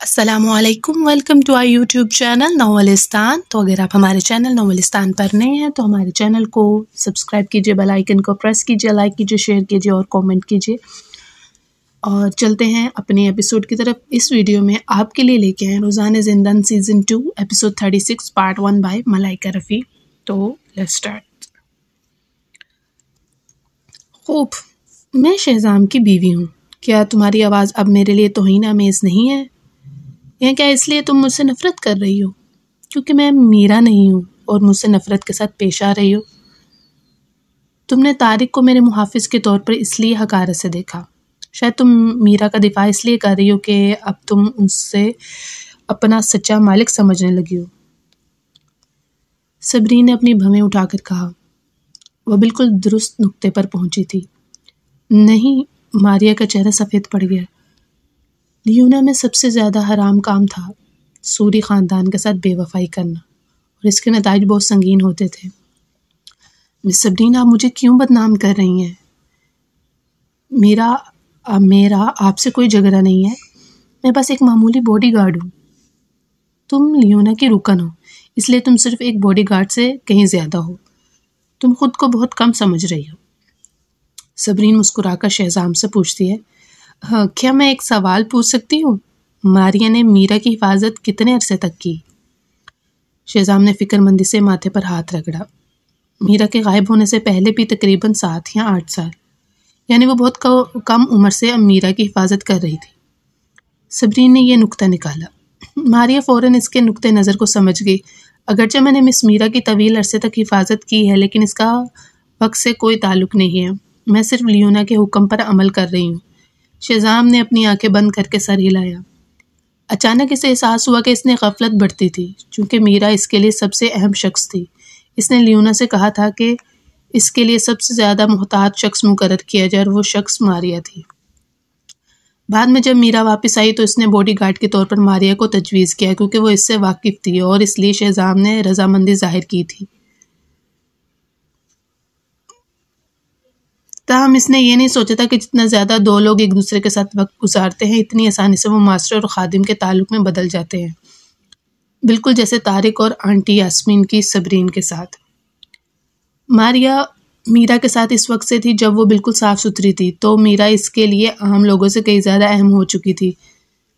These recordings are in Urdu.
السلام علیکم، welcome to I YouTube channel Novelistan. تو اگر آپ ہمارے چینل ناولستان پر نئے ہیں تو ہمارے چینل کو سبسکرائب کیجئے، بیل آئیکن کو پریس کیجئے، لائک کیجئے، شیئر کیجئے اور کومنٹ کیجئے۔ اور چلتے ہیں اپنے ایپیسوڈ کی طرف۔ اس ویڈیو میں آپ کے لیے لے کے ہیں روزانہ زندان سیزن 2 ایپیسوڈ 36 پارٹ 1 بائی ملائکہ رفیع۔ تو لیٹس اسٹارٹ۔ خوب، میں شہزام کی بیوی ہوں۔ کیا تمہاری آواز اب میرے لیے توہین آمیز نہیں ہے؟ یا کیا اس لیے تم مجھ سے نفرت کر رہی ہو کیونکہ میں میرا نہیں ہوں اور مجھ سے نفرت کے ساتھ پیش آ رہی ہو؟ تم نے طارق کو میرے محافظ کے طور پر اس لیے حقارت سے دیکھا۔ شاید تم میرا کا دفاع اس لیے کر رہی ہو کہ اب تم ان سے اپنا سچا مالک سمجھنے لگی ہو۔ صبرین نے اپنی بھویں اٹھا کر کہا۔ وہ بالکل درست نقطے پر پہنچی تھی۔ نہیں، ماریا کا چہرہ سفید پڑ گیا۔ لیونا میں سب سے زیادہ حرام کام تھا سوری خاندان کے ساتھ بے وفائی کرنا، اور اس کے نتائج بہت سنگین ہوتے تھے۔ مس صبرین، آپ مجھے کیوں بدنام کر رہی ہیں؟ میرا آپ سے کوئی جھگڑا نہیں ہے، میں بس ایک معمولی باڈی گارڈ ہوں۔ تم لیونا کی رکن ہو، اس لیے تم صرف ایک باڈی گارڈ سے کہیں زیادہ ہو۔ تم خود کو بہت کم سمجھ رہی ہو۔ صبرین مسکرا کر شہزام سے پوچھتی ہے، کیا میں ایک سوال پوچھ سکتی ہوں؟ ماریا نے میرا کی حفاظت کتنے عرصے تک کی؟ شہزام نے فکر مندی سے ماتھے پر ہاتھ رگڑا۔ میرا کے غائب ہونے سے پہلے بھی تقریباً 7 یا 8 سال، یعنی وہ بہت کم عمر سے اب میرا کی حفاظت کر رہی تھی۔ صبرین نے یہ نکتہ نکالا۔ ماریا فوراً اس کے نقطۂ نظر کو سمجھ گئی۔ اگرچہ میں نے مس میرا کی طویل عرصے تک حفاظت کی ہے، لیکن اس کا وقت سے کوئی تعلق نہیں ہے۔ میں صرف لیونا کے حکم پر عمل کر رہی ہوں۔ شہزام نے اپنی آنکھیں بند کر کے سر ہلایا۔ اچانک اسے احساس ہوا کہ اس نے غفلت برتی تھی، چونکہ میرا اس کے لیے سب سے اہم شخص تھی۔ اس نے لیونا سے کہا تھا کہ اس کے لیے سب سے زیادہ محتاط شخص مقرر کیا جائے، اور وہ شخص ماریا تھی۔ بعد میں جب میرا واپس آئی تو اس نے باڈی گارڈ کے طور پر ماریا کو تجویز کیا، کیونکہ وہ اس سے واقف تھی اور اس لیے شہزام نے رضامندی ظاہر کی تھی۔ تاہم اس نے یہ نہیں سوچا تھا کہ جتنا زیادہ دو لوگ ایک دوسرے کے ساتھ وقت گزارتے ہیں، اتنی آسانی سے وہ ماسٹر اور خادم کے تعلق میں بدل جاتے ہیں، بالکل جیسے طارق اور آنٹی یاسمین کی صبرین کے ساتھ۔ ماریا میرا کے ساتھ اس وقت سے تھی جب وہ بالکل صاف ستھری تھی، تو میرا اس کے لیے عام لوگوں سے کئی زیادہ اہم ہو چکی تھی۔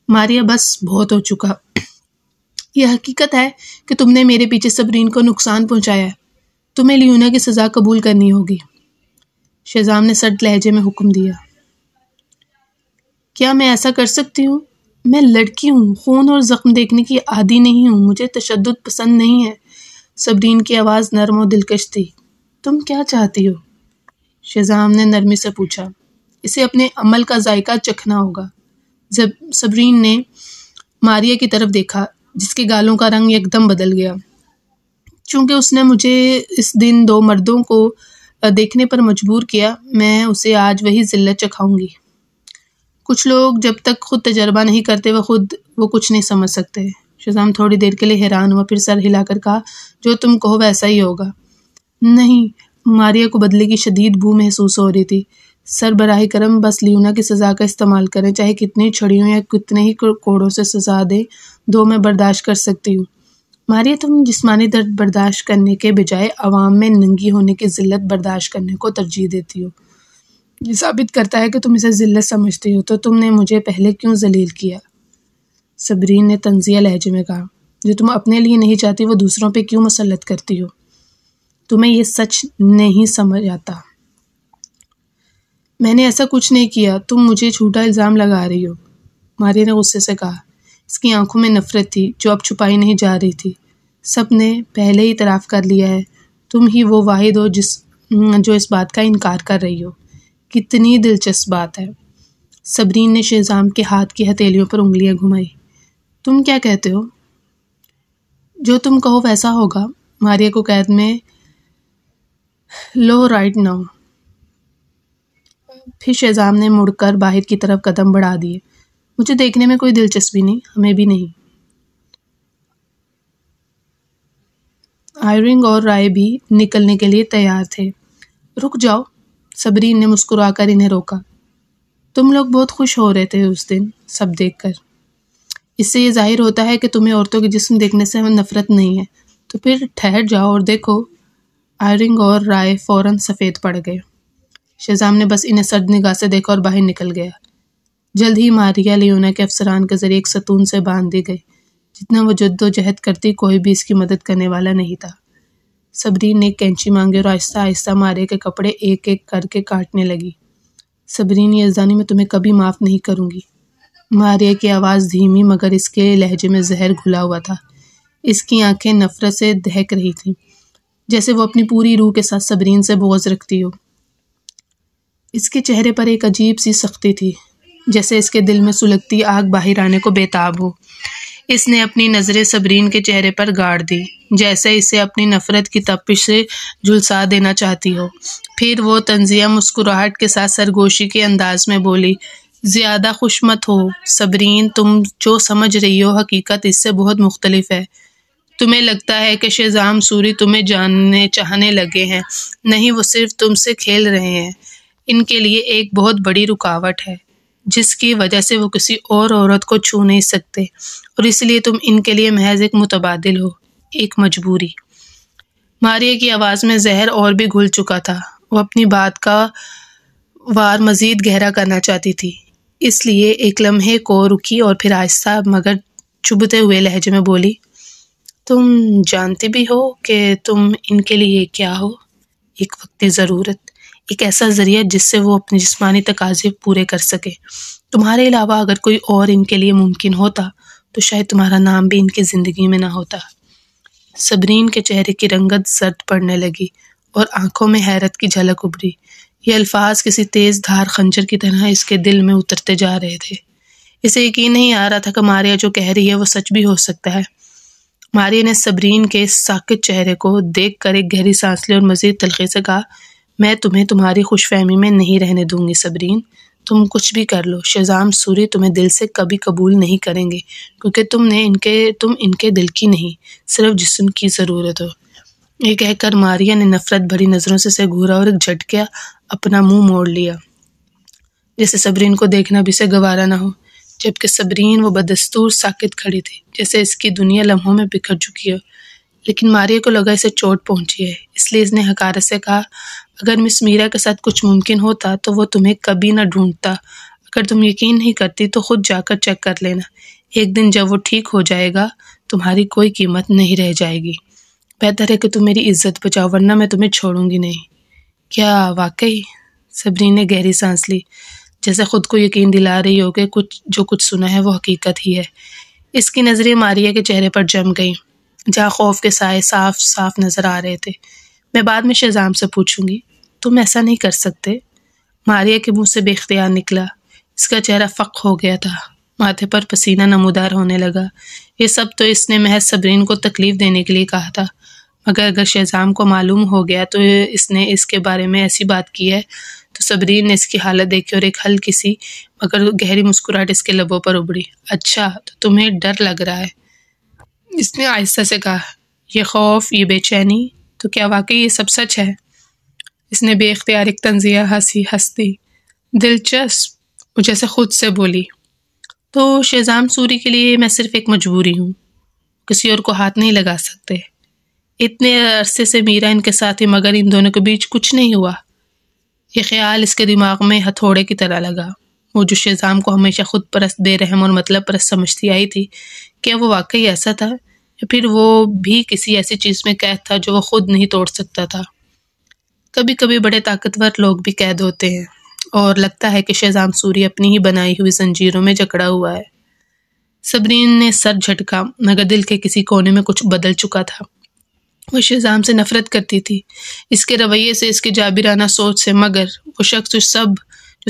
ماریا بس بہت ہو چکا۔ یہ حقیقت ہے کہ تم نے میرے پیچھے صبرین کو نقصان پہنچایا ہے۔ تمہیں لیونا کی سزا قبول کرنی ہوگی۔ شہزام نے سرد لہجے میں حکم دیا۔ کیا میں ایسا کر سکتی ہوں؟ میں لڑکی ہوں، خون اور زخم دیکھنے کی عادی نہیں ہوں، مجھے تشدد پسند نہیں ہے۔ صبرین کی آواز نرم و دلکش تھی۔ تم کیا چاہتی ہو؟ شہزام نے نرمی سے پوچھا۔ اسے اپنے عمل کا ذائقہ چکھنا ہوگا۔ صبرین نے ماریا کی طرف دیکھا، جس کے گالوں کا رنگ یکدم بدل گیا۔ چونکہ اس نے مجھے اس دن 2 مردوں کو دیکھنے پر مجبور کیا، میں اسے آج وہی ذلت چکھاؤں گی۔ کچھ لوگ جب تک خود تجربہ نہیں کرتے وہ کچھ نہیں سمجھ سکتے۔ شہزام تھوڑی دیر کے لیے حیران ہوا، پھر سر ہلا کر کہا، جو تم کہو ویسا ہی ہوگا۔ نہیں، ماریا کو بدلے کی شدید بو محسوس ہو رہی تھی۔ سر براہ کرم بس لیونا کی سزا کا استعمال کریں، چاہے کتنی چھڑیوں یا کتنے ہی کوڑوں سے سزا دیں، 2 میں برداشت کر سکتی ہوں۔ ماریا، تم جسمانی درد برداشت کرنے کے بجائے عوام میں ننگی ہونے کی ذلت برداشت کرنے کو ترجیح دیتی ہو۔ یہ ثابت کرتا ہے کہ تم اسے ذلت سمجھتی ہو۔ تو تم نے مجھے پہلے کیوں ذلیل کیا؟ صبرین نے طنزیہ لہجے میں کہا۔ جو تم اپنے لیے نہیں چاہتی وہ دوسروں پہ کیوں مسلط کرتی ہو؟ تمہیں یہ سچ نہیں سمجھ آتا۔ میں نے ایسا کچھ نہیں کیا، تم مجھے جھوٹا الزام لگا رہی ہو، ماریا نے غصے سے کہا۔ اس کی آنکھوں میں نفرت تھی جو اب چھپائی نہیں جا رہی تھی۔ سب نے پہلے ہی اعتراف کر لیا ہے، تم ہی وہ واحد ہو جو اس بات کا انکار کر رہی ہو۔ کتنی دلچسپ بات ہے۔ صبرین نے شہزام کے ہاتھ کی ہتھیلیوں پر انگلیاں گھمائی۔ تم کیا کہتے ہو؟ جو تم کہو ویسا ہوگا، ماریا کو قید میں لو رائٹ ناؤ۔ پھر شہزام نے مڑ کر باہر کی طرف قدم بڑھا دیے۔ مجھے دیکھنے میں کوئی دلچسپی نہیں، ہمیں بھی نہیں۔ آئرنگ اور رائے بھی نکلنے کے لیے تیار تھے۔ رک جاؤ، صبرین نے مسکرا کر انہیں روکا۔ تم لوگ بہت خوش ہو رہے تھے اس دن، سب دیکھ کر۔ اس سے یہ ظاہر ہوتا ہے کہ تمہیں عورتوں کے جسم دیکھنے سے نفرت نہیں ہے۔ تو پھر ٹھہر جاؤ اور دیکھو۔ آئرنگ اور رائے فوراً سفید پڑ گئے۔ شہزام نے بس انہیں سرد نگاہ سے دیکھا اور باہر نکل گیا۔ جلد ہی ماریا لیونا کے افسران کے ذریعے ایک ستون سے باندھ دی گئی۔ جتنا وہ جد و جہد کرتی کوئی بھی اس کی مدد کرنے والا نہیں تھا۔ صبرین نے ایک کینچی مانگی اور آہستہ آہستہ ماریا کے کپڑے ایک ایک کر کے کاٹنے لگی۔ صبرین یزدانی، میں تمہیں کبھی معاف نہیں کروں گی۔ ماریا کی آواز دھیمی مگر اس کے لہجے میں زہر گھلا ہوا تھا۔ اس کی آنکھیں نفرت سے دہک رہی تھیں، جیسے وہ اپنی پوری روح کے ساتھ صبرین سے بغض رکھتی ہو۔ اس کے چہرے پر ایک عجیب سی سختی تھی، جیسے اس کے دل میں سلگتی آگ باہر آنے کو بے تاب ہو۔ اس نے اپنی نظریں صبرین کے چہرے پر گاڑ دی، جیسے اسے اپنی نفرت کی تپش سے جھلسا دینا چاہتی ہو۔ پھر وہ طنزیہ مسکراہٹ کے ساتھ سرگوشی کے انداز میں بولی، زیادہ خوش مت ہو صبرین، تم جو سمجھ رہی ہو حقیقت اس سے بہت مختلف ہے۔ تمہیں لگتا ہے کہ شہزام سوری تمہیں جاننے چاہنے لگے ہیں، نہیں، وہ صرف تم سے کھیل رہے ہیں۔ ان کے لیے ایک بہت بڑی رکاوٹ ہے، جس کی وجہ سے وہ کسی اور عورت کو چھو نہیں سکتے، اور اس لیے تم ان کے لیے محض ایک متبادل ہو، ایک مجبوری۔ ماریا کی آواز میں زہر اور بھی گھل چکا تھا۔ وہ اپنی بات کا وار مزید گہرا کرنا چاہتی تھی، اس لیے ایک لمحے کو رکی اور پھر آہستہ مگر چبھتے ہوئے لہجے میں بولی، تم جانتے بھی ہو کہ تم ان کے لیے کیا ہو؟ ایک وقتی ضرورت، ایک ایسا ذریعہ جس سے وہ اپنے جسمانی تقاضے پورے کر سکے۔ تمہارے علاوہ اگر کوئی اور ان کے لیے ممکن ہوتا تو شاید تمہارا نام بھی ان کی زندگی میں نہ ہوتا۔ صبرین کے چہرے کی رنگت زرد پڑنے لگی اور آنکھوں میں حیرت کی جھلک ابھری۔ یہ الفاظ کسی تیز دھار خنجر کی طرح اس کے دل میں اترتے جا رہے تھے۔ اسے یقین نہیں آ رہا تھا کہ ماریا جو کہہ رہی ہے وہ سچ بھی ہو سکتا ہے۔ ماریا نے صبرین کے ساکت چہرے کو دیکھ کر ایک گہری سانس لی اور مزید تلخی سے کہا، میں تمہیں تمہاری خوش فہمی میں نہیں رہنے دوں گی صبرین۔ تم کچھ بھی کر لو، شہزام سوری تمہیں دل سے کبھی قبول نہیں کریں گے، کیونکہ تم ان کے دل کی نہیں، صرف جسم کی ضرورت ہو۔ یہ کہہ کر ماریا نے نفرت بھری نظروں سے اسے گھورا اور ایک جھٹکا اپنا منہ موڑ لیا، جیسے صبرین کو دیکھنا بھی اسے گوارا نہ ہو۔ جبکہ صبرین وہ بدستور ساکت کھڑی تھی، جیسے اس کی دنیا لمحوں میں بکھر چکی ہو۔ لیکن ماریا کو لگا اسے چوٹ پہنچی ہے، اس لیے اس نے حقارت سے کہا، اگر مس میرا کے ساتھ کچھ ممکن ہوتا تو وہ تمہیں کبھی نہ ڈھونڈتا۔ اگر تم یقین نہیں کرتی تو خود جا کر چیک کر لینا۔ ایک دن جب وہ ٹھیک ہو جائے گا تمہاری کوئی قیمت نہیں رہ جائے گی۔ بہتر ہے کہ تم میری عزت بچاؤ، ورنہ میں تمہیں چھوڑوں گی نہیں۔ کیا واقعی؟ صبرین نے گہری سانس لی، جیسے خود کو یقین دلا رہی ہو کہ جو کچھ سنا ہے وہ حقیقت ہی ہے۔ اس کی نظریں ماریا کے چہرے پر جم گئیں، جہاں خوف کے سائے صاف صاف نظر آ رہے تھے۔ میں بعد میں شہزام سے پوچھوں گی۔ تم ایسا نہیں کر سکتے۔ ماریا کے منہ سے بے اختیار نکلا۔ اس کا چہرہ فق ہو گیا تھا، ماتھے پر پسینہ نمودار ہونے لگا۔ یہ سب تو اس نے محض صبرین کو تکلیف دینے کے لیے کہا تھا، مگر اگر شہزام کو معلوم ہو گیا تو اس نے اس کے بارے میں ایسی بات کی ہے تو صبرین نے اس کی حالت دیکھی اور ایک ہلکی سی مگر گہری مسکراہٹ اس کے لبوں پر ابھری۔ اچھا، تو تمہیں ڈر لگ رہا ہے؟ اس نے آہستہ سے کہا، یہ خوف، یہ بے چینی، تو کیا واقعی یہ سب سچ ہے؟ اس نے بے اختیار ایک طنزیہ ہنسی دلچسپ جیسے خود سے بولی، تو شہزام سوری کے لیے میں صرف ایک مجبوری ہوں، کسی اور کو ہاتھ نہیں لگا سکتے۔ اتنے عرصے سے میرا ان کے ساتھ ہی، مگر ان دونوں کے بیچ کچھ نہیں ہوا۔ یہ خیال اس کے دماغ میں ہتھوڑے کی طرح لگا۔ وہ جو شہزام کو ہمیشہ خود پرست، بے رحم اور مطلب پرست سمجھتی آئی تھی، کیا وہ واقعی ایسا تھا، یا پھر وہ بھی کسی ایسی چیز میں قید تھا جو وہ خود نہیں توڑ سکتا تھا؟ کبھی کبھی بڑے طاقتور لوگ بھی قید ہوتے ہیں، اور لگتا ہے کہ شہزام سوری اپنی ہی بنائی ہوئی زنجیروں میں جکڑا ہوا ہے۔ صبرین نے سر جھٹکا، مگر دل کے کسی کونے میں کچھ بدل چکا تھا۔ وہ شہزام سے نفرت کرتی تھی، اس کے رویے سے، اس کے جابرانہ سوچ سے، مگر وہ شخص جو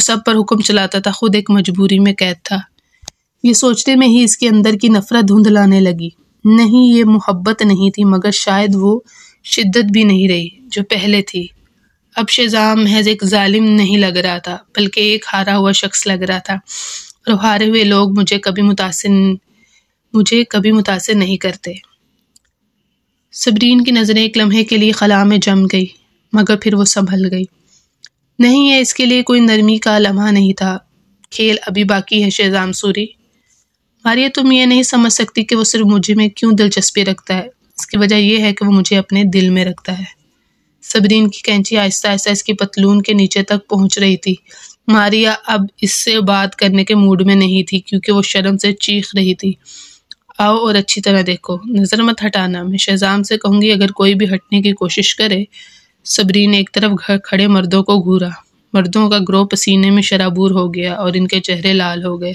سب پر حکم چلاتا تھا خود ایک مجبوری میں قید تھا۔ یہ سوچتے میں ہی اس کے اندر کی نفرت دھندلانے لگی۔ نہیں، یہ محبت نہیں تھی، مگر شاید وہ شدت بھی نہیں رہی جو پہلے تھی۔ اب شہزام محض ایک ظالم نہیں لگ رہا تھا، بلکہ ایک ہارا ہوا شخص لگ رہا تھا، اور ہارے ہوئے لوگ مجھے کبھی متاثر نہیں کرتے۔ صبرین کی نظریں ایک لمحے کے لیے خلا میں جم گئی، مگر پھر وہ سنبھل گئی۔ نہیں، یہ اس کے لیے کوئی نرمی کا لمحہ نہیں تھا۔ کھیل ابھی باقی ہے شہزام سوری۔ ماریا تم یہ نہیں سمجھ سکتی کہ وہ صرف مجھے میں کیوں دلچسپی رکھتا ہے، اس کی وجہ یہ ہے کہ وہ مجھے اپنے دل میں رکھتا ہے۔ صبرین کی کینچی آہستہ آہستہ اس کی پتلون کے نیچے تک پہنچ رہی تھی۔ ماریا اب اس سے بات کرنے کے موڈ میں نہیں تھی کیونکہ وہ شرم سے چیخ رہی تھی۔ آؤ اور اچھی طرح دیکھو، نظر مت ہٹانا، میں شہزام سے کہوں گی اگر کوئی بھی ہٹنے کی کوشش کرے۔ صبرین نے ایک طرف کھڑے مردوں کو گھورا۔ مردوں کا گروہ پسینے میں شرابور ہو گیا اور ان کے چہرے لال ہو گئے۔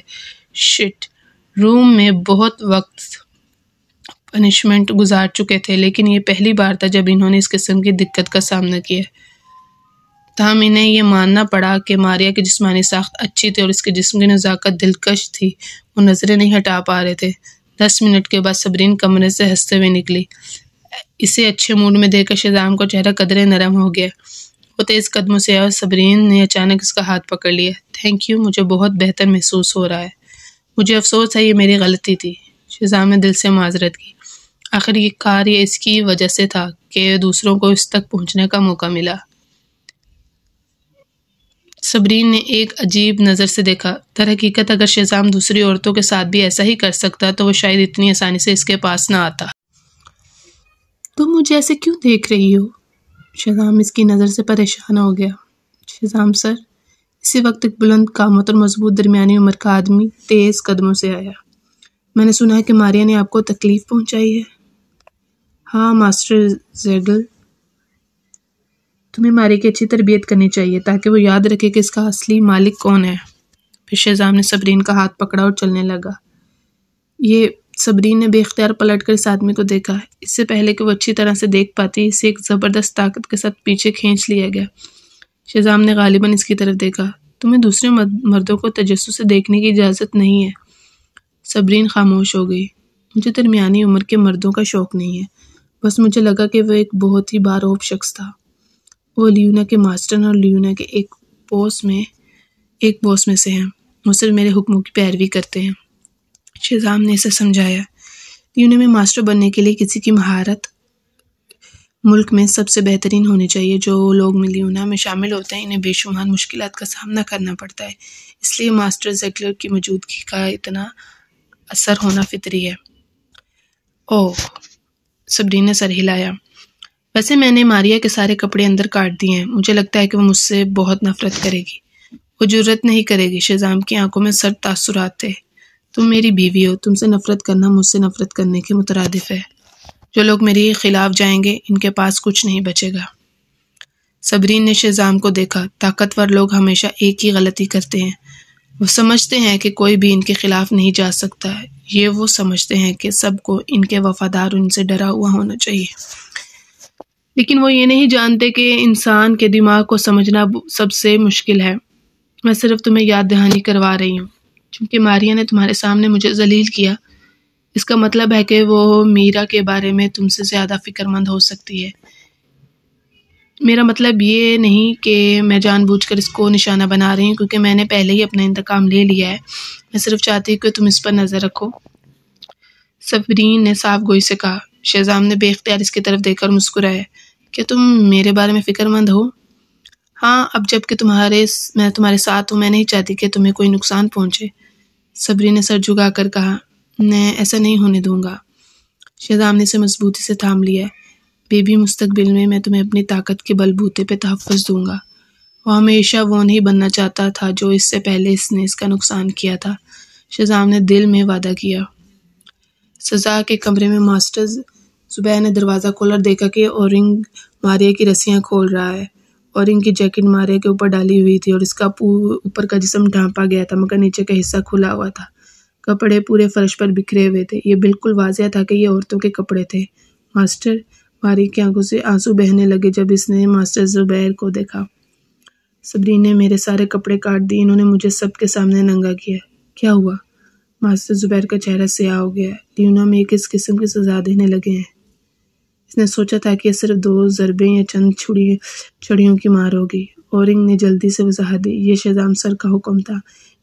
شٹ، روم میں بہت وقت پنشمنٹ گزار چکے تھے لیکن یہ پہلی بار تھا جب انہوں نے اس قسم کی دقت کا سامنا کیا۔ تاہم انہیں یہ ماننا پڑا کہ ماریا کی جسمانی ساخت اچھی تھی اور اس کے جسم کی نزاکت دلکش تھی۔ وہ نظریں نہیں ہٹا پا رہے تھے۔ 10 منٹ کے بعد صبرین کمرے سے ہنستے ہوئے نکلی۔ اسے اچھے موڈ میں دیکھ کر شہزام کا چہرہ قدرے نرم ہو گیا۔ وہ تیز قدموں سے آیا اور صبرین نے اچانک اس کا ہاتھ پکڑ لیا۔ تھینک یو، مجھے بہت بہتر محسوس ہو رہا ہے۔ مجھے افسوس ہے، یہ میری غلطی تھی۔ شہزام نے دل سے معذرت کی۔ آخر یہ کار یہ اس کی وجہ سے تھا کہ دوسروں کو اس تک پہنچنے کا موقع ملا۔ صبرین نے ایک عجیب نظر سے دیکھا۔ در حقیقت اگر شہزام دوسری عورتوں کے ساتھ بھی ایسا ہی کر سکتا تو وہ شاید اتنی آسانی سے اس کے پاس نہ آتا۔ تم مجھے ایسے کیوں دیکھ رہی ہو؟ شہزام اس کی نظر سے پریشان ہو گیا۔ شہزام سر، اسی وقت ایک بلند قامت اور مضبوط درمیانی عمر کا آدمی تیز قدموں سے آیا۔ میں نے سنا ہے کہ ماریا نے آپ کو تکلیف پہنچائی ہے۔ ہاں ماسٹر زیگل، تمہیں ماریا کی اچھی تربیت کرنی چاہیے تاکہ وہ یاد رکھے کہ اس کا اصلی مالک کون ہے۔ پھر شہزام نے صبرین کا ہاتھ پکڑا اور چلنے لگا۔ صبرین نے بے اختیار پلٹ کر اس آدمی کو دیکھا۔ اس سے پہلے کہ وہ اچھی طرح سے دیکھ پاتی اسے ایک زبردست طاقت کے ساتھ پیچھے کھینچ لیا گیا۔ شہزام نے غالباً اس کی طرف دیکھا۔ تمہیں دوسرے مردوں کو تجسس سے دیکھنے کی اجازت نہیں ہے۔ صبرین خاموش ہو گئی۔ مجھے درمیانی عمر کے مردوں کا شوق نہیں ہے، بس مجھے لگا کہ وہ ایک بہت ہی باروب شخص تھا۔ وہ لیونا کے ماسٹر اور لیونا کے ایک بوس میں سے ہیں۔ وہ صرف میرے حکموں کی پیروی کرتے ہیں۔ شہزام نے اسے سمجھایا۔ لیونا میں ماسٹر بننے کے لیے کسی کی مہارت ملک میں سب سے بہترین ہونی چاہیے۔ جو لوگ لیونا میں شامل ہوتے ہیں انہیں بے شمار مشکلات کا سامنا کرنا پڑتا ہے، اس لیے ماسٹر زیگلر کی موجودگی کا اتنا اثر ہونا فطری ہے۔ اوہ، صبرین نے سر ہلایا۔ ویسے میں نے ماریا کے سارے کپڑے اندر کاٹ دیے ہیں۔ مجھے لگتا ہے کہ وہ مجھ سے بہت نفرت کرے گی۔ وہ جرأت نہیں کرے گی۔ شہزام کی آنکھوں میں سرد تاثرات تھے۔ تم میری بیوی ہو، تم سے نفرت کرنا مجھ سے نفرت کرنے کے مترادف ہے۔ جو لوگ میرے خلاف جائیں گے ان کے پاس کچھ نہیں بچے گا۔ صبرین نے شہزام کو دیکھا۔ طاقتور لوگ ہمیشہ ایک ہی غلطی کرتے ہیں، وہ سمجھتے ہیں کہ کوئی بھی ان کے خلاف نہیں جا سکتا ہے۔ یہ وہ سمجھتے ہیں کہ سب کو ان کے وفادار اور ان سے ڈرا ہوا ہونا چاہیے، لیکن وہ یہ نہیں جانتے کہ انسان کے دماغ کو سمجھنا سب سے مشکل ہے۔ میں صرف تمہیں یاد دہانی کروا رہی ہوں۔ چونکہ ماریا نے تمہارے سامنے مجھے ذلیل کیا، اس کا مطلب ہے کہ وہ میرا کے بارے میں تم سے زیادہ فکر مند ہو سکتی ہے۔ میرا مطلب یہ نہیں کہ میں جان بوجھ کر اس کو نشانہ بنا رہی ہوں، کیونکہ میں نے پہلے ہی اپنا انتقام لے لیا ہے۔ میں صرف چاہتی ہوں کہ تم اس پر نظر رکھو۔ صبرین نے صاف گوئی سے کہا۔ شہزام نے بے اختیار اس کی طرف دیکھ کر مسکرایا۔ کیا تم میرے بارے میں فکر مند ہو؟ ہاں، اب جب کہ میں تمہارے ساتھ ہوں، میں نہیں چاہتی کہ تمہیں کوئی نقصان پہنچے۔ صبرین نے سر جھکا کر کہا۔ میں ایسا نہیں ہونے دوں گا۔ شہزام نے اسے مضبوطی سے تھام لیا۔ بیبی، مستقبل میں تمہیں اپنی طاقت کے بل بوتے پہ تحفظ دوں گا۔ وہ ہمیشہ وہ نہیں بننا چاہتا تھا جو اس سے پہلے اس نے اس کا نقصان کیا تھا۔ شہزام نے دل میں وعدہ کیا۔ سزا کے کمرے میں ماسٹر زبیر نے دروازہ کھولا اور دیکھا کہ اورنگ ماریا کی رسیاں کھول رہا ہے۔ اورنگ کی جیکٹ ماریا کے اوپر ڈالی ہوئی تھی اور اس کا اوپر کا جسم ڈھانپا گیا تھا، مگر نیچے کا حصہ کھلا ہوا تھا۔ کپڑے پورے فرش پر بکھرے ہوئے تھے۔ یہ بالکل واضح تھا کہ یہ عورتوں کے کپڑے تھے۔ ماسٹر، ماریا کی آنکھوں سے آنسو بہنے لگے جب اس نے ماسٹر زبیر کو دیکھا۔ صبرین نے میرے سارے کپڑے کاٹ دیے، انہوں نے مجھے سب کے سامنے ننگا کیا۔ کیا ہوا؟ ماسٹر زبیر کا چہرہ سیاہ ہو گیا۔ لیونا میں کس قسم کی سزا دینے لگے ہیں؟ اس نے سوچا تھا کہ یہ صرف 2 ضربیں یا چند چھڑیوں کی مار ہوگی۔ اورنگ نے جلدی سے وضاحت دی۔ یہ شہزام سر کا حکم تھا۔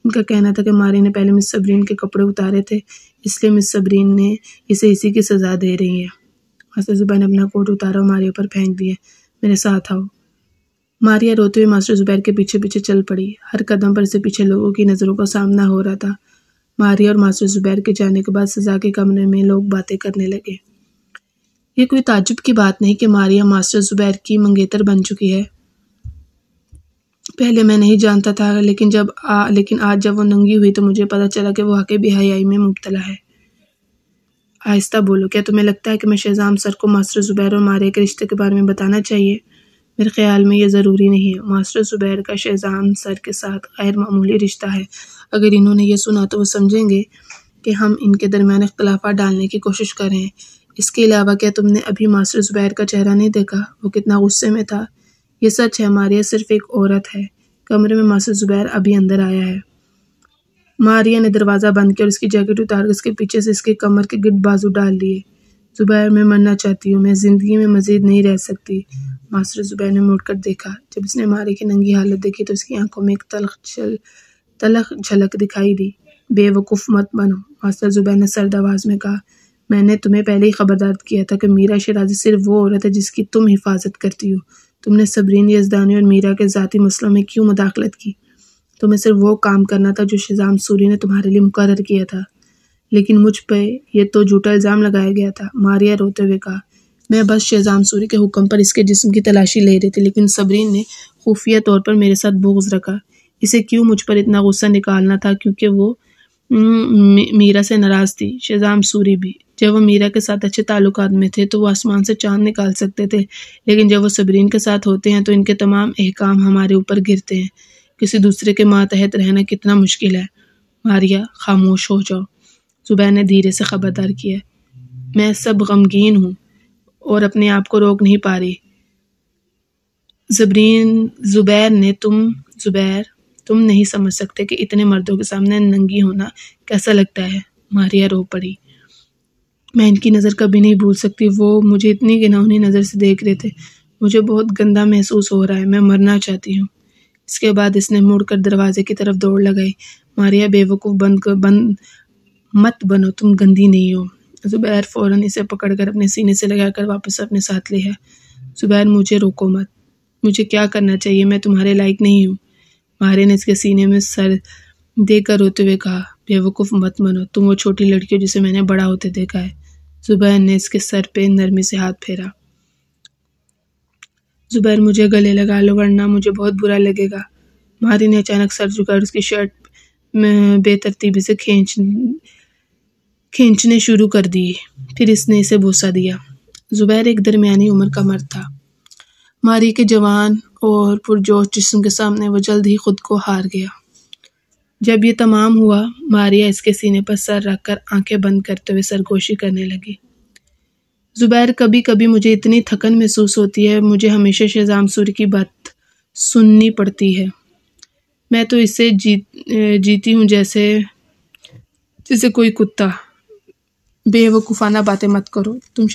ان کا کہنا تھا کہ ماریا نے پہلے مس صبرین کے کپڑے اتارے تھے، اس لیے مس صبرین نے اسے اسی کی سزا دے رہی ہے۔ ماسٹر زبیر نے اپنا کوٹ اتارا اور ماریا پر پھینک دیا۔ میرے ساتھ آؤ۔ ماریا روتے ہوئے ماسٹر زبیر کے پیچھے پیچھے چل پڑی۔ ہر قدم پر اسے پیچھے لوگوں کی نظروں کا سامنا ہو رہا تھا۔ ماریہ اور ماسٹر زبیر کے جانے کے بعد سزا کے کمرے میں لوگ باتیں کرنے لگے۔ یہ کوئی تعجب کی بات نہیں کہ ماریہ ماسٹر زبیر کی منگیتر بن چکی ہے۔ پہلے میں نہیں جانتا تھا، لیکن آج جب وہ ننگی ہوئی تو مجھے پتا چلا کہ وہ واقعی بے حیائی میں مبتلا ہے۔ آہستہ بولو، کیا تمہیں لگتا ہے کہ میں شہزام سر کو ماسٹر زبیر اور ماریہ کے رشتے کے بارے میں بتانا چاہیے؟ میرے خیال میں یہ ضروری نہیں ہے۔ ماسٹر زبیر کا شہزام سر کے ساتھ غیر معمولی رشتہ ہے۔ اگر انہوں نے یہ سنا تو وہ سمجھیں گے کہ ہم ان کے درمیان اختلافات ڈالنے کی کوشش کر رہے ہیں۔ اس کے علاوہ کیا تم نے ابھی ماسٹر زبیر کا چہرہ نہیں دیکھا؟ وہ کتنا غصے میں تھا۔ یہ سچ ہے، ماریہ صرف ایک عورت ہے۔ کمرے میں ماسٹر زبیر ابھی اندر آیا ہے۔ ماریہ نے دروازہ بند کیا اور اس کی جیکٹ اتار کر اس کے پیچھے سے اس کے کمر کے گرد بازو ڈال دیے۔ زبیر، میں مرنا چاہتی ہوں، میں زندگی میں مزید نہیں رہ سکتی۔ ماسٹر زبیر نے مڑ کر دیکھا۔ جب اس نے ماریہ کی ننگی حالت دیکھی تو اس کی آنکھوں میں ایک تلخ جھلک دکھائی دی۔ بے وقوف مت بنو، ماسٹر زبیر نے سرد آواز میں کہا۔ میں نے تمہیں پہلے ہی خبردار کیا تھا کہ میرا شیرازی صرف وہ عورت ہے جس کی تم حفاظت کرتی ہو۔ تم نے صبرین یزدانی اور میرا کے ذاتی مسئلوں میں کیوں مداخلت کی؟ تمہیں صرف وہ کام کرنا تھا جو شہزام سوری نے تمہارے لیے مقرر کیا تھا، لیکن مجھ پہ یہ تو جھوٹا الزام لگایا گیا تھا۔ ماریہ روتے ہوئے کہا، میں بس شہزام سوری کے حکم پر اس کے جسم کی تلاشی لے رہی تھی، لیکن صبرین نے خفیہ طور پر میرے ساتھ بغض رکھا۔ اسے کیوں مجھ پر اتنا غصہ نکالنا تھا؟ کیونکہ وہ میرا سے ناراض تھی۔ شہزام سوری بھی، جب وہ میرا کے ساتھ اچھے تعلقات میں تھے تو وہ آسمان سے چاند نکال سکتے تھے، لیکن جب وہ صبرین کے ساتھ ہوتے ہیں تو ان کے تمام احکام ہمارے اوپر گرتے ہیں۔ کسی دوسرے کے ماتحت رہنا کتنا مشکل ہے۔ ماریہ، خاموش ہو جاؤ، زبیر نے دھیرے سے خبردار کیا۔ میں سب غمگین ہوں اور اپنے آپ کو روک نہیں پا رہی۔ زبیر نے تم نہیں سمجھ سکتے کہ اتنے مردوں کے سامنے ننگی ہونا کیسا لگتا ہے۔ ماریہ رو پڑی۔ میں ان کی نظر کبھی نہیں بھول سکتی۔ وہ مجھے اتنی گناہونی نظر سے دیکھ رہے تھے۔ مجھے بہت گندا محسوس ہو رہا ہے، میں مرنا چاہتی ہوں۔ اس کے بعد اس نے مڑ کر دروازے کی طرف دوڑ لگائی۔ ماریہ، بے وقوف مت بنو، تم گندی نہیں ہو۔ زبیر فوراً اسے پکڑ کر اپنے سینے سے لگا کر واپس اپنے ساتھ لے ہے۔ زبیر، مجھے روکو مت، مجھے کیا کرنا چاہیے؟ میں تمہارے لائق نہیں ہوں۔ ماریہ نے اس کے سینے میں سر دے کر روتے ہوئے کہا، بے وقوف مت بنو، تم وہ چھوٹی لڑکی ہو جسے میں نے بڑا ہوتے دیکھا ہے۔ زبیر نے اس کے سر پہ نرمی سے ہاتھ پھیرا۔ زبیر، مجھے گلے لگا لو ورنہ مجھے بہت برا لگے گا۔ ماریہ نے اچانک سر جھکا اور اس کی شرٹ بے ترتیبی سے کھینچنے شروع کر دی۔ پھر اس نے اسے بوسہ دیا۔ زبیر ایک درمیانی عمر کا مرد تھا۔ ماریہ کے جوان اور پرجوش جسم کے سامنے وہ جلد ہی خود کو ہار گیا۔ جب یہ تمام ہوا، ماریہ اس کے سینے پر سر رکھ کر آنکھیں بند کرتے ہوئے سرگوشی کرنے لگی۔ زبیر، کبھی کبھی مجھے اتنی تھکن محسوس ہوتی ہے، مجھے ہمیشہ شہزام سوری کی بات سننی پڑتی ہے۔ میں تو اسے جیتی ہوں جیسے کوئی کتا۔ بے وقوفانہ باتیں مت کرو، ہم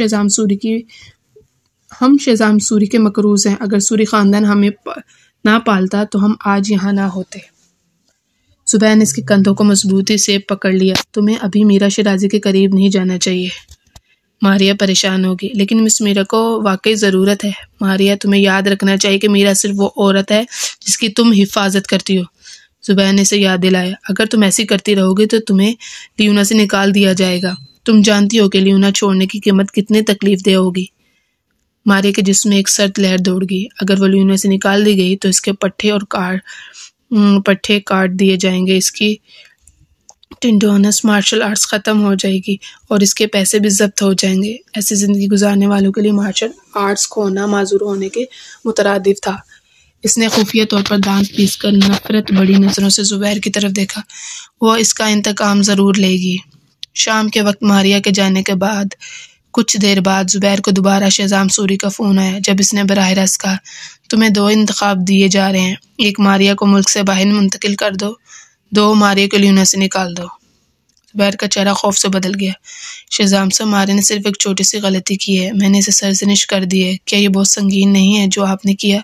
شہزام سوری کے مقروض ہیں۔ اگر سوری خاندان ہمیں نہ پالتا تو ہم آج یہاں نہ ہوتے۔ زبیر نے اس کے کندھوں کو مضبوطی سے پکڑ لیا۔ تمہیں ابھی میرا شیرازی کے قریب نہیں جانا چاہیے۔ ماریہ پریشان ہوگی۔ لیکن مس میرا کو واقعی ضرورت ہے۔ ماریہ، تمہیں یاد رکھنا چاہیے کہ میرا صرف وہ عورت ہے جس کی تم حفاظت کرتی ہو۔ زبیر نے اسے یاد دلایا۔ اگر تم ایسی کرتی رہو گی تو تمہیں لیونا سے نکال دیا جائے گا۔ تم جانتی ہو کہ لیونا چھوڑنے کی قیمت کتنی تکلیف دہ ہوگی۔ ماریہ کے جسم میں ایک سرد لہر دوڑ گئی۔ اگر وہ لیونا سے نکال دی گئی تو اس کے پٹھے کاٹ دیے جائیں گے، اس کی ٹینڈونس مارشل آرٹس ختم ہو جائے گی اور اس کے پیسے بھی ضبط ہو جائیں گے۔ ایسی زندگی گزارنے والوں کے لیے مارشل آرٹس کھونا معذور ہونے کے مترادف تھا۔ اس نے خفیہ طور پر دانت پیس کر نفرت بڑی نظروں سے زبیر کی طرف دیکھا۔ وہ اس کا انتقام ضرور لے گی۔ شام کے وقت ماریہ کے جانے کے بعد کچھ دیر بعد زبیر کو دوبارہ شہزام سوری کا فون آیا۔ جب اس نے براہ راست کہا، تمہیں 2 انتخاب دیے جا رہے ہیں، ایک ماریہ کو ملک سے باہر منتقل کر دو، 2 ماریہ کو لیونا سے نکال دو۔ زبیر کا چہرہ خوف سے بدل گیا۔ شہزام سے ماریہ نے صرف ایک چھوٹی سی غلطی کی ہے، میں نے اسے سرزنش کر دی ہے۔ کیا یہ بہت سنگین نہیں ہے جو آپ نے کیا؟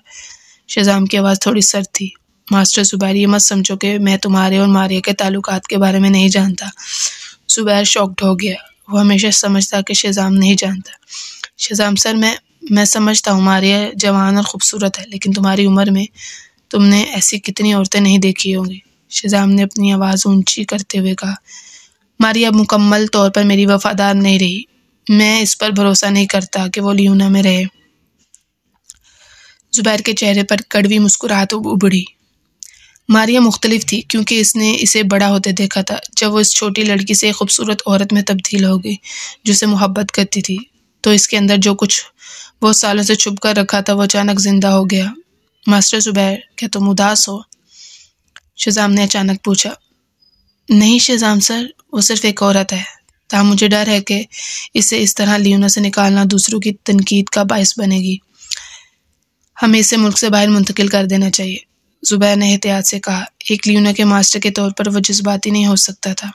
شہزام کی آواز تھوڑی سرد تھی۔ ماسٹر زبیر، یہ مت سمجھو کہ میں تمہارے اور ماریہ کے تعلقات کے بارے میں نہیں جانتا۔ زبیر شاکڈ ہو گیا۔ وہ ہمیشہ سمجھتا کہ شہزام نہیں جانتا۔ شہزام سر، میں سمجھتا ہوں ماریہ جوان اور خوبصورت ہے، لیکن تمہاری عمر میں تم نے ایسی کتنی عورتیں نہیں دیکھی ہوں گی۔ شہزام نے اپنی آواز اونچی کرتے ہوئے کہا، ماریا اب مکمل طور پر میری وفادار نہیں رہی۔ میں اس پر بھروسہ نہیں کرتا کہ وہ لیونا میں رہے۔ زبیر کے چہرے پر کڑوی مسکراہٹ ابھری۔ ماریا مختلف تھی کیونکہ اس نے اسے بڑا ہوتے دیکھا تھا۔ جب وہ اس چھوٹی لڑکی سے ایک خوبصورت عورت میں تبدیل ہو گئی جو اسے محبت کرتی تھی تو اس کے اندر جو کچھ بہت سالوں سے چھپ کر رکھا تھا وہ اچانک زندہ ہو گیا۔ ماسٹر زبیر، کیا تم اداس ہو؟ شہزام نے اچانک پوچھا۔ نہیں شہزام سر، وہ صرف ایک عورت ہے، تاہم مجھے ڈر ہے کہ اسے اس طرح لیونا سے نکالنا دوسروں کی تنقید کا باعث بنے گی۔ ہمیں اسے ملک سے باہر منتقل کر دینا چاہیے، زبیر نے احتیاط سے کہا۔ ایک لیونا کے ماسٹر کے طور پر وہ جذباتی نہیں ہو سکتا تھا۔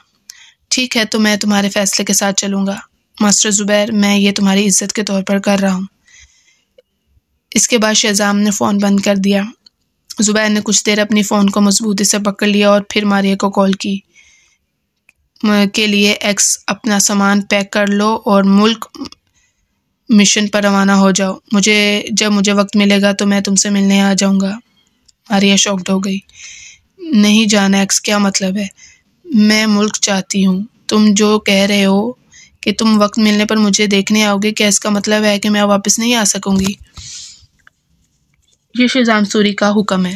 ٹھیک ہے تو میں تمہارے فیصلے کے ساتھ چلوں گا ماسٹر زبیر، میں یہ تمہاری عزت کے طور پر کر رہا ہوں۔ اس کے بعد شہزام نے فون بند کر دیا۔ زبیر نے کچھ دیر اپنی فون کو مضبوطی سے پکڑ لیا اور پھر ماریا کو کال کی کے لیے ایکس اپنا سامان پیک کر لو اور ملک مشن پر روانہ ہو جاؤ۔ جب مجھے وقت ملے گا تو میں تم سے ملنے آ جاؤں گا۔ ماریا شاکڈ ہو گئی۔ نہیں جانا ایکس، کیا مطلب ہے؟ میں ملک چاہتی ہوں۔ تم جو کہہ رہے ہو کہ تم وقت ملنے پر مجھے دیکھنے آؤ گے، کیا اس کا مطلب ہے کہ میں واپس نہیں آ سکوں گی؟ یہ شہزام سوری کا حکم ہے،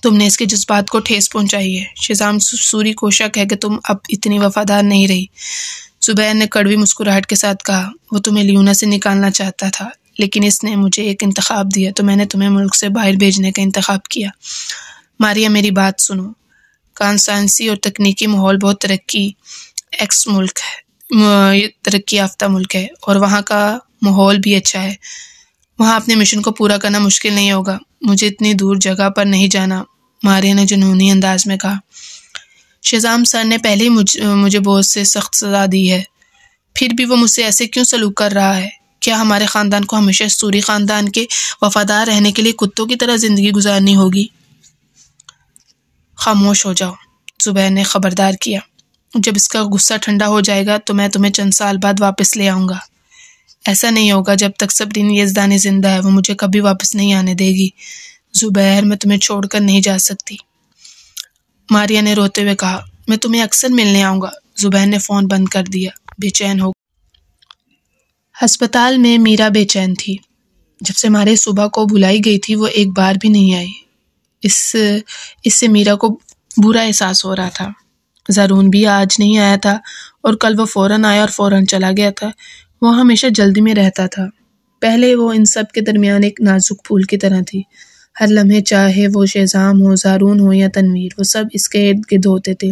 تم نے اس کے جذبات کو ٹھیس پہنچائی ہے۔ شہزام سوری کو شک ہے کہ تم اب اتنی وفادار نہیں رہی، زبیر نے کڑوی مسکراہٹ کے ساتھ کہا۔ وہ تمہیں لیونا سے نکالنا چاہتا تھا لیکن اس نے مجھے ایک انتخاب دیا تو میں نے تمہیں ملک سے باہر بھیجنے کا انتخاب کیا۔ ماریا میری بات سنو، سائنسی اور تکنیکی ماحول بہت ترقی یافتہ ملک ہے اور وہاں کا ماحول بھی اچھا ہے۔ وہاں اپنے مشن کو پورا کرنا مشکل نہیں ہوگا۔ مجھے اتنی دور جگہ پر نہیں جانا، ماریا نے جنونی انداز میں کہا۔ شہزام سر نے پہلے ہی مجھے بہت سے سخت سزا دی ہے، پھر بھی وہ مجھ سے ایسے کیوں سلوک کر رہا ہے؟ کیا ہمارے خاندان کو ہمیشہ سوری خاندان کے وفادار رہنے کے لیے کتوں کی طرح زندگی گزارنی ہوگی؟ خاموش ہو جاؤ، زبیر نے خبردار کیا۔ جب اس کا غصہ ٹھنڈا ہو جائے گا تو میں تمہیں چند سال بعد واپس لے آؤں گا۔ ایسا نہیں ہوگا، جب تک صبرین یزدانی زندہ ہے وہ مجھے کبھی واپس نہیں آنے دے گی۔ زبیر، میں تمہیں چھوڑ کر نہیں جا سکتی، ماریا نے روتے ہوئے کہا۔ میں تمہیں اکثر ملنے آؤں گا۔ زبیر نے فون بند کر دیا، بے چین ہو۔ ہسپتال میں میرا بے چین تھی۔ جب سے ماریا صبح کو بلائی گئی تھی وہ ایک بار بھی نہیں آئی۔ اس سے میرا کو برا احساس ہو رہا تھا۔ زارون بھی آج نہیں آیا تھا اور کل وہ فوراً آیا اور فوراً چلا گیا تھا۔ وہ ہمیشہ جلدی میں رہتا تھا۔ پہلے وہ ان سب کے درمیان ایک نازک پھول کی طرح تھی۔ ہر لمحے چاہے وہ شہزام ہو، زارون ہو یا تنویر، وہ سب اس کے ارد گرد ہوتے تھے۔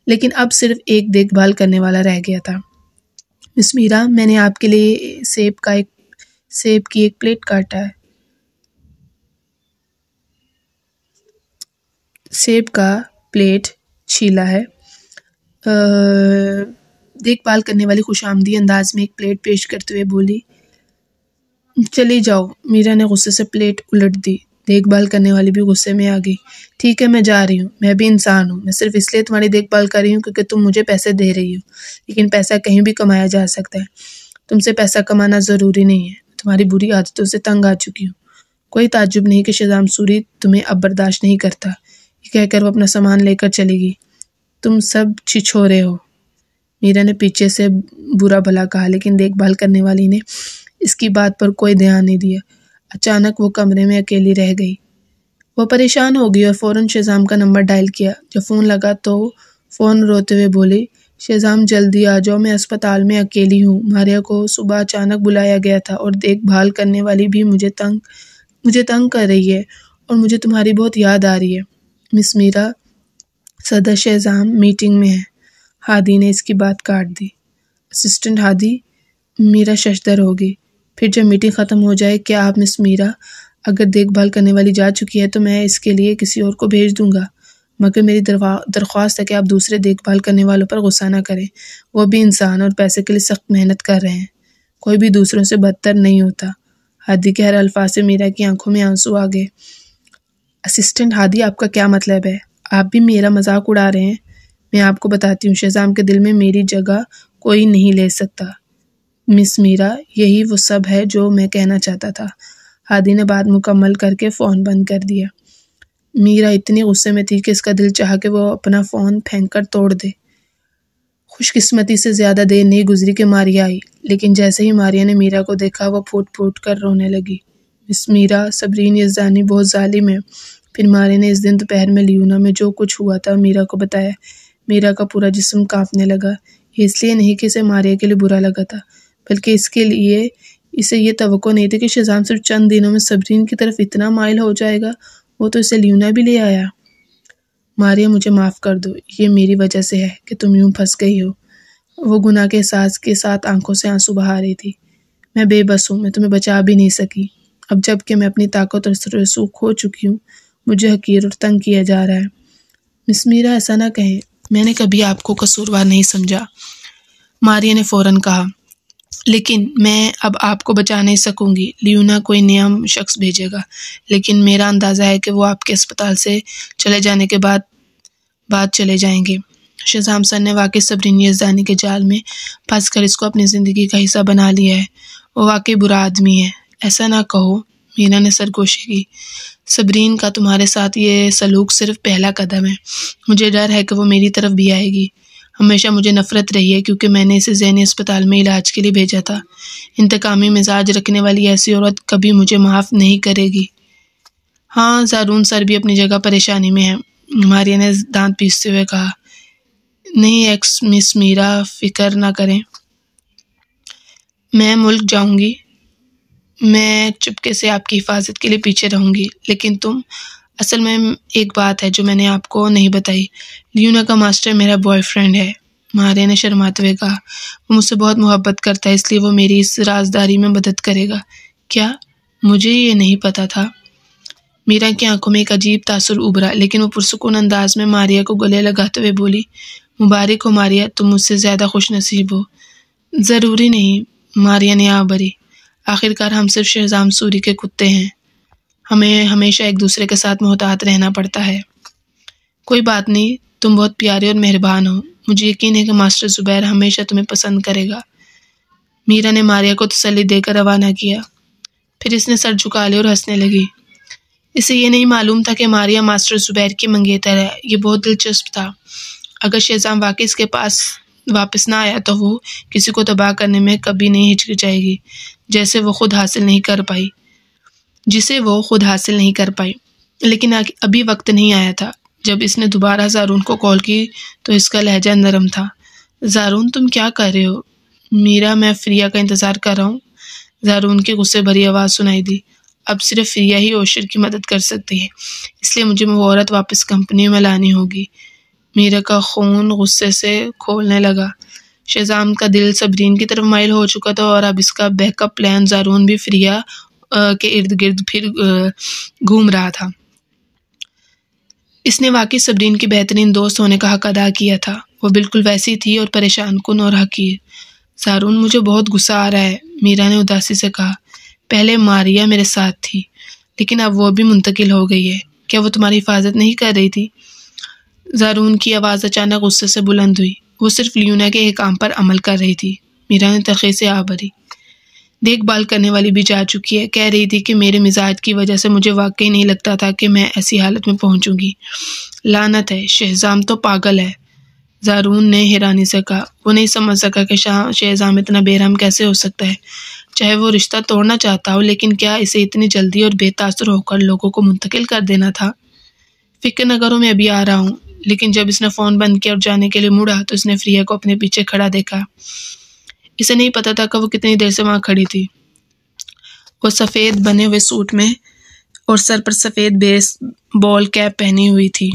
لیکن اب صرف ایک دیکھ بھال کرنے والا رہ گیا تھا۔ مس میرا، میں نے آپ کے لیے سیب کی ایک پلیٹ کاٹا ہے۔ سیب کا پلیٹ چھیلا ہے۔ دیکھ بھال کرنے والی خوش آمدی انداز میں ایک پلیٹ پیش کرتے ہوئے بولی۔ چلی جاؤ، میرا نے غصے سے پلیٹ الٹ دی۔ دیکھ بھال کرنے والی بھی غصے میں آ گئی۔ ٹھیک ہے، میں جا رہی ہوں، میں بھی انسان ہوں، میں صرف اس لیے تمہاری دیکھ بھال کر رہی ہوں کیونکہ تم مجھے پیسے دے رہی ہو، لیکن پیسہ کہیں بھی کمایا جا سکتا ہے، تم سے پیسہ کمانا ضروری نہیں ہے، تمہاری بری عادتوں سے تنگ آ چکی ہوں۔ کوئی تعجب نہیں کہ شہزام سوری تمہیں اب برداشت نہیں کرتا، یہ کہہ کر وہ اپنا سامان لے کر چلی گئی۔ تم سب چھچھورے ہو، میرا نے پیچھے سے برا بھلا کہا، لیکن دیکھ بھال کرنے والی نے اس کی بات پر کوئی دھیان نہیں دیا۔ اچانک وہ کمرے میں اکیلی رہ گئی۔ وہ پریشان ہو گئی اور فوراً شہزام کا نمبر ڈائل کیا۔ جب فون لگا تو فون روتے ہوئے بولی، شہزام جلدی آ جاؤ، میں اسپتال میں اکیلی ہوں۔ ماریا کو صبح اچانک بلایا گیا تھا اور دیکھ بھال کرنے والی بھی مجھے تنگ کر رہی ہے اور مجھے تمہاری بہت یاد آ رہی ہے۔ مس میرا، صدر شہزام میٹنگ میں ہے۔ ہادی نے اس کی بات کاٹ دی۔ اسسٹنٹ ہادی، میرا ششدر ہوگی۔ پھر جب میٹنگ ختم ہو جائے، کیا آپ مس میرا، اگر دیکھ بھال کرنے والی جا چکی ہے تو میں اس کے لیے کسی اور کو بھیج دوں گا، مگر میری درخواست ہے کہ آپ دوسرے دیکھ بھال کرنے والوں پر غصہ نہ کریں، وہ بھی انسان اور پیسے کے لیے سخت محنت کر رہے ہیں، کوئی بھی دوسروں سے بدتر نہیں ہوتا۔ ہادی کے ہر الفاظ سے میرا کی آنکھوں میں آنسو آ گئے۔ اسسٹنٹ ہادی، آپ کا کیا مطلب ہے؟ آپ بھی میرا مذاق اڑا رہے ہیں؟ میں آپ کو بتاتی ہوں، شہزام کے دل میں میری جگہ کوئی نہیں لے سکتا۔ مس میرا، یہی وہ سب ہے جو میں کہنا چاہتا تھا۔ ہادی نے بات مکمل کر کے فون بند کر دیا۔ میرا اتنی غصے میں تھی کہ اس کا دل چاہا کہ وہ اپنا فون پھینک کر توڑ دے۔ خوش قسمتی سے زیادہ دیر نہیں گزری کہ ماریا آئی، لیکن جیسے ہی ماریا نے میرا کو دیکھا وہ پھوٹ پھوٹ کر رونے لگی۔ مس میرا، صبرین یزدانی بہت ظالم ہے۔ پھر ماریا نے اس دن دوپہر میں لیونا میں جو کچھ ہوا تھا میرا کو بتایا۔ میرا کا پورا جسم کانپنے لگا۔ یہ اس لیے نہیں کہ اسے ماریا کے لیے برا لگا تھا، بلکہ اسے یہ توقع نہیں تھی کہ شہزام صرف چند دنوں میں صبرین کی طرف اتنا مائل ہو جائے گا۔ وہ تو اسے لیونا بھی لے آیا۔ ماریا، مجھے معاف کر دو، یہ میری وجہ سے ہے کہ تم یوں پھنس گئی ہو۔ وہ گناہ کے احساس کے ساتھ آنکھوں سے آنسو بہا رہی تھی۔ میں بے بس ہوں، میں تمہیں بچا بھی نہیں سکی۔ اب جب کہ میں اپنی طاقت اور رسوخ کھو چکی ہوں، مجھے حقیر اور تنگ کیا جا رہا ہے۔ مس میرا، ایسا نہ کہیں، میں نے کبھی آپ کو قصوروار نہیں سمجھا، ماریا نے فوراً کہا۔ لیکن میں اب آپ کو بچا نہیں سکوں گی۔ لیونا کوئی نیا شخص بھیجے گا، لیکن میرا اندازہ ہے کہ وہ آپ کے اسپتال سے چلے جانے کے بعد چلے جائیں گے۔ شہزام سر نے واقعی صبرین یزدانی کے جال میں پھنس کر اس کو اپنی زندگی کا حصہ بنا لیا ہے۔ وہ واقعی برا آدمی ہے۔ ایسا نہ کہو، میرا نے سرگوشی کی۔ صبرین کا تمہارے ساتھ یہ سلوک صرف پہلا قدم ہے۔ مجھے ڈر ہے کہ وہ میری طرف بھی آئے گی۔ ہمیشہ مجھے نفرت رہی ہے کیونکہ میں نے اسے ذہنی اسپتال میں علاج کے لیے بھیجا تھا۔ انتقامی مزاج رکھنے والی ایسی عورت کبھی مجھے معاف نہیں کرے گی۔ ہاں، زارون سر بھی اپنی جگہ پریشانی میں ہے، ماریا نے دانت پیستے ہوئے کہا۔ نہیں مس میرا، فکر نہ کریں، میں ملک جاؤں گی۔ میں چپکے سے آپ کی حفاظت کے لیے پیچھے رہوں گی، لیکن اصل میں ایک بات ہے جو میں نے آپ کو نہیں بتائی۔ لیونا کا ماسٹر میرا بوائے فرینڈ ہے، ماریا نے شرماتے ہوئے کہا۔ وہ مجھ سے بہت محبت کرتا ہے، اس لیے وہ میری اس رازداری میں مدد کرے گا۔ کیا؟ مجھے یہ نہیں پتا تھا۔ میرا کی آنکھوں میں ایک عجیب تاثر ابھرا، لیکن وہ پرسکون انداز میں ماریا کو گلے لگاتے ہوئے بولی، مبارک ہو ماریا، تم مجھ سے زیادہ خوش نصیب ہو۔ ضروری نہیں، ماریا نے بھری۔ آخرکار ہم صرف شہزام سوری کے کتے ہیں، ہمیں ہمیشہ ایک دوسرے کے ساتھ محتاط رہنا پڑتا ہے۔ کوئی بات نہیں، تم بہت پیارے اور مہربان ہو، مجھے یقین ہے کہ ماسٹر زبیر ہمیشہ تمہیں پسند کرے گا۔ میرا نے ماریا کو تسلی دے کر روانہ کیا۔ پھر اس نے سر جھکا لیا اور ہنسنے لگی۔ اسے یہ نہیں معلوم تھا کہ ماریا ماسٹر زبیر کی منگیتر ہے۔ یہ بہت دلچسپ تھا۔ اگر شہزام واقعی اس کے پاس واپس نہ آیا تو وہ کسی کو تباہ کرنے میں کبھی نہیں ہچکچائے گی، جسے وہ خود حاصل نہیں کر پائی۔ لیکن ابھی وقت نہیں آیا تھا۔ جب اس نے دوبارہ زارون کو کال کی تو اس کا لہجہ نرم تھا۔ زارون، تم کیا کر رہے ہو؟ میرا، میں فریا کا انتظار کر رہا ہوں۔ زارون کی غصے بھری آواز سنائی دی۔ اب صرف فریا ہی اوشر کی مدد کر سکتی ہے، اس لیے مجھے وہ عورت واپس کمپنی میں لانی ہوگی۔ میرا کا خون غصے سے کھولنے لگا۔ شہزام کا دل صبرین کی طرف مائل ہو چکا تھا اور اب اس کا بیک اپ پلان زارون بھی فریا کے ارد گرد پھر گھوم رہا تھا۔ اس نے واقعی صبرین کی بہترین دوست ہونے کا حق ادا کیا تھا۔ وہ بالکل ویسی تھی اور پریشان کن اور حقیر۔ زارون، مجھے بہت غصہ آ رہا ہے، میرا نے اداسی سے کہا۔ پہلے ماریا میرے ساتھ تھی، لیکن اب وہ بھی منتقل ہو گئی ہے۔ کیا وہ تمہاری حفاظت نہیں کر رہی تھی؟ زارون کی آواز اچانک غصے سے بلند ہوئی۔ وہ صرف لیونا کے احکام پر عمل کر رہی تھی۔ میرا نے تلخی سے بھری۔ دیکھ بھال کرنے والی بھی جا چکی ہے، کہہ رہی تھی کہ میرے مزاج کی وجہ سے مجھے واقعی نہیں لگتا تھا کہ میں ایسی حالت میں پہنچوں گی۔ لعنت ہے، شہزام تو پاگل ہے، زارون نے حیرانی سے کہا۔ وہ نہیں سمجھ سکا کہ شہزام اتنا بے رحم کیسے ہو سکتا ہے۔ چاہے وہ رشتہ توڑنا چاہتا ہو، لیکن کیا اسے اتنی جلدی اور بے تاثر ہو کر لوگوں کو منتقل کر دینا تھا؟ فکر نہ کرو، میں ابھی آ رہا ہوں۔ لیکن جب اس نے فون بند کیا اور جانے کے لیے مڑا تو اس نے فریا کو اپنے پیچھے کھڑا دیکھا۔ اسے نہیں پتا تھا کہ وہ کتنی دیر سے وہاں کھڑی تھی۔ وہ سفید بنے ہوئے سوٹ میں اور سر پر سفید بیس بال کیپ پہنی ہوئی تھی۔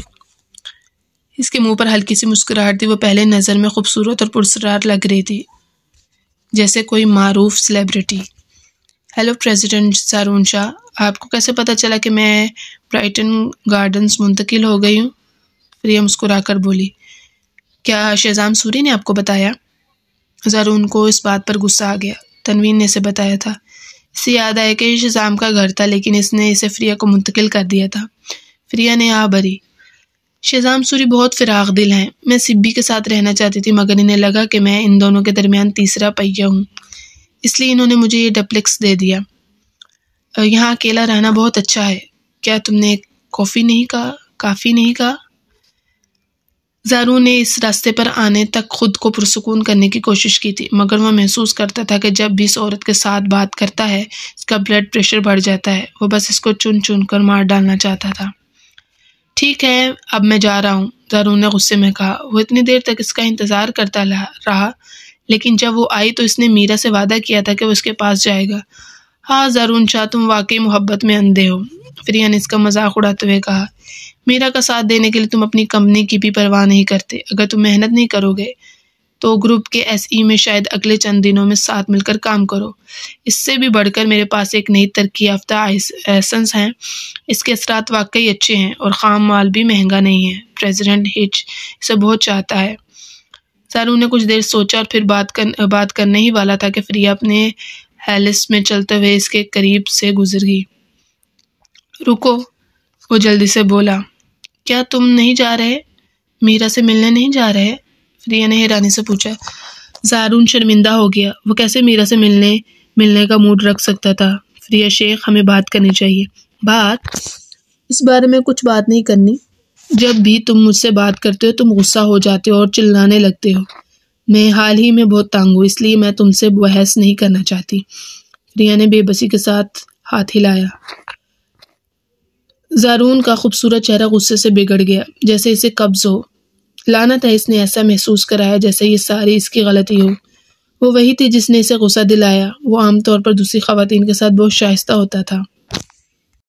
اس کے منہ پر ہلکی سی مسکراہٹ تھی۔ وہ پہلے نظر میں خوبصورت اور پراسرار لگ رہی تھی، جیسے کوئی معروف سیلیبریٹی۔ ہیلو پریزیڈنٹ زارون شاہ، آپ کو کیسے پتا چلا کہ میں برائٹن گارڈنز منتقل ہو گئی ہوں؟ فریا مسکرا کر بولی۔ کیا شہزام سوری نے آپ کو بتایا؟ زارون کو اس بات پر غصہ آ گیا۔ تنوین نے اسے بتایا تھا۔ اسے یاد آیا کہ یہ شہزام کا گھر تھا، لیکن اس نے اسے فریا کو منتقل کر دیا تھا۔ فریا نے بھری۔ شہزام سوری بہت فراخ دل ہیں۔ میں سبی کے ساتھ رہنا چاہتی تھی، مگر انہیں لگا کہ میں ان دونوں کے درمیان تیسرا پہیہ ہوں، اس لیے انہوں نے مجھے یہ ڈپلیکس دے دیا۔ یہاں اکیلا رہنا بہت اچھا ہے۔ کیا تم نے کافی نہیں کہا؟ زارون نے اس راستے پر آنے تک خود کو پرسکون کرنے کی کوشش کی تھی، مگر وہ محسوس کرتا تھا کہ جب بھی اس عورت کے ساتھ بات کرتا ہے اس کا بلڈ پریشر بڑھ جاتا ہے۔ وہ بس اس کو چن چن کر مار ڈالنا چاہتا تھا۔ ٹھیک ہے، اب میں جا رہا ہوں، زارون نے غصے میں کہا۔ وہ اتنی دیر تک اس کا انتظار کرتا رہا، لیکن جب وہ آئی تو اس نے میرا سے وعدہ کیا تھا کہ وہ اس کے پاس جائے گا۔ ہاں زارون شاہ، تم واقعی محبت میں اندھے ہو، فریہ نے اس کا مذاق اڑاتے ہوئے کہا۔ میرا کا ساتھ دینے کے لیے تم اپنی کمپنی کی بھی پرواہ نہیں کرتے۔ اگر تم محنت نہیں کرو گے تو گروپ کے ایس ای میں شاید اگلے چند دنوں میں ساتھ مل کر کام کرو۔ اس سے بھی بڑھ کر میرے پاس ایک نئی ترقی یافتہ ایسنس ہے، اس کے اثرات واقعی اچھے ہیں اور خام مال بھی مہنگا نہیں ہے۔ پریزیڈنٹ ہچ اسے بہت چاہتا ہے۔ زارون نے کچھ دیر سوچا اور پھر بات کرنے ہی والا تھا کہ فریہ اپنے ہیلس میں چلتے ہوئے اس کے قریب سے گزر گئی۔ رکو، وہ جلدی سے بولا، کیا تم نہیں جا رہے؟ میرا سے ملنے نہیں جا رہے؟ فریہ نے حیرانی سے پوچھا۔ زارون شرمندہ ہو گیا۔ وہ کیسے میرا سے ملنے کا موڈ رکھ سکتا تھا؟ فریہ شیخ، ہمیں بات کرنی چاہیے۔ بات؟ اس بارے میں کچھ بات نہیں کرنی۔ جب بھی تم مجھ سے بات کرتے ہو تم غصہ ہو جاتے ہو اور چلانے لگتے ہو۔ میں حال ہی میں بہت تنگ ہوں، اس لیے میں تم سے بحث نہیں کرنا چاہتی۔ فریہ نے بے بسی کے ساتھ ہاتھ ہلایا۔ زارون کا خوبصورت چہرہ غصے سے بگڑ گیا، جیسے اسے قبض ہو۔ لعنت ہے، اس نے ایسا محسوس کرایا جیسے یہ ساری اس کی غلطی ہو۔ وہ وہی تھی جس نے اسے غصہ دلایا۔ وہ عام طور پر دوسری خواتین کے ساتھ بہت شائستہ ہوتا تھا۔